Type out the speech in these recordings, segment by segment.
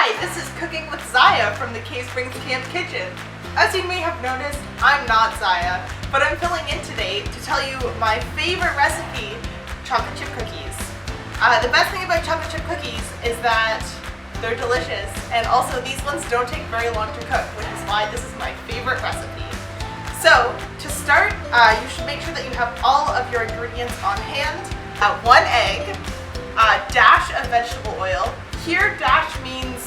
Hi, this is Cooking with Zaya from the Cave Springs Camp Kitchen. As you may have noticed, I'm not Zaya, but I'm filling in today to tell you my favorite recipe, chocolate chip cookies. The best thing about chocolate chip cookies is that they're delicious, and also these ones don't take very long to cook, which is why this is my favorite recipe. So, to start, you should make sure that you have all of your ingredients on hand. 1 egg, a dash of vegetable oil. Here, dash means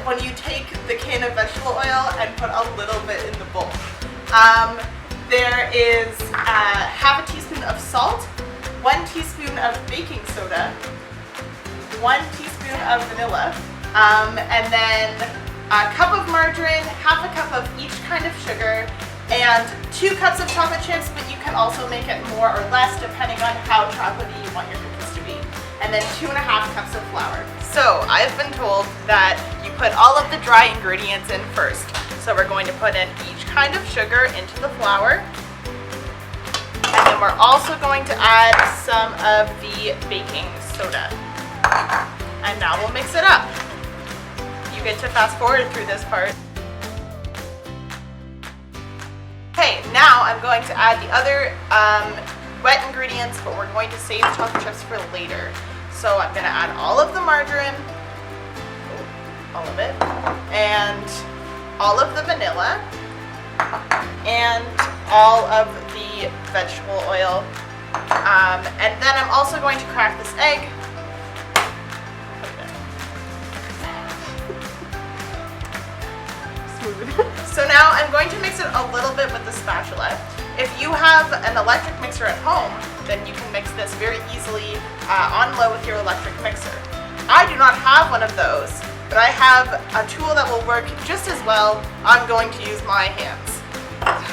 when you take the can of vegetable oil and put a little bit in the bowl. There is half a teaspoon of salt, 1 teaspoon of baking soda, 1 teaspoon of vanilla, and then a cup of margarine, half a cup of each kind of sugar, and 2 cups of chocolate chips, but you can also make it more or less depending on how chocolatey you want your cookies to be. And then 2.5 cups of flour. So I've been told that you put all of the dry ingredients in first. So we're going to put in each kind of sugar into the flour. And then we're also going to add some of the baking soda. And now we'll mix it up. You get to fast forward through this part. Okay, now I'm going to add the other wet ingredients, but we're going to save the chocolate chips for later. So I'm going to add all of the margarine, all of it, and all of the vanilla, and all of the vegetable oil. And then I'm also going to crack this egg. So now I'm going to mix it a little bit with the spatula. If you have an electric mixer at home, then you can mix this very easily on low with your electric mixer. I do not have one of those, but I have a tool that will work just as well. I'm going to use my hands.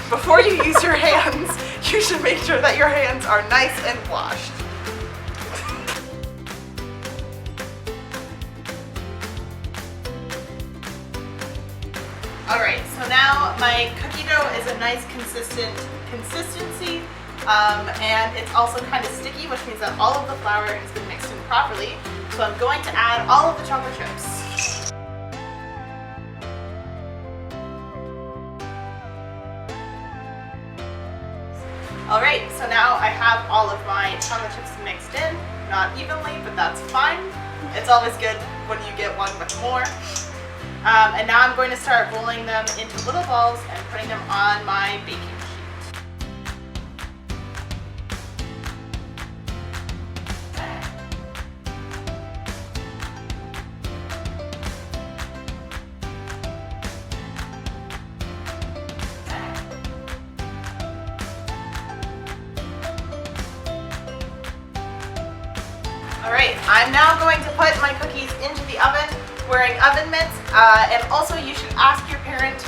Before you use your hands, you should make sure that your hands are nice and washed. Alright, so now my cookie dough is a nice consistency, and it's also kind of sticky, which means that all of the flour has been mixed in properly. So I'm going to add all of the chocolate chips. Alright, so now I have all of my chocolate chips mixed in, not evenly, but that's fine. It's always good when you get one with more. And now I'm going to start rolling them into little balls and putting them on my baking sheet. Alright, I'm now going to put my cookies into the oven wearing oven mitts, and also you should ask your parent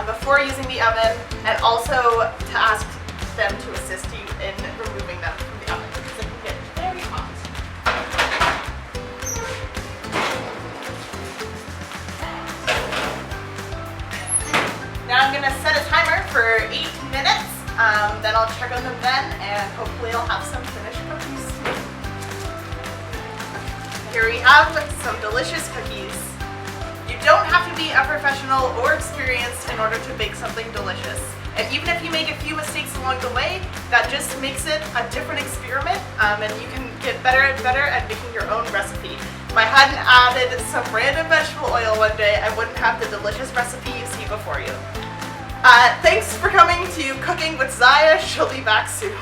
before using the oven, and also to ask them to assist you in removing them from the oven because it can get very hot. Now I'm going to set a timer for 8 minutes, then I'll check on them then, and hopefully I'll have some finished cookies. Here we have some delicious cookies. You don't have to be a professional or experienced in order to bake something delicious. And even if you make a few mistakes along the way, that just makes it a different experiment, and you can get better and better at making your own recipe. If I hadn't added some random vegetable oil one day, I wouldn't have the delicious recipe you see before you. Thanks for coming to Cooking with Zaya. She'll be back soon.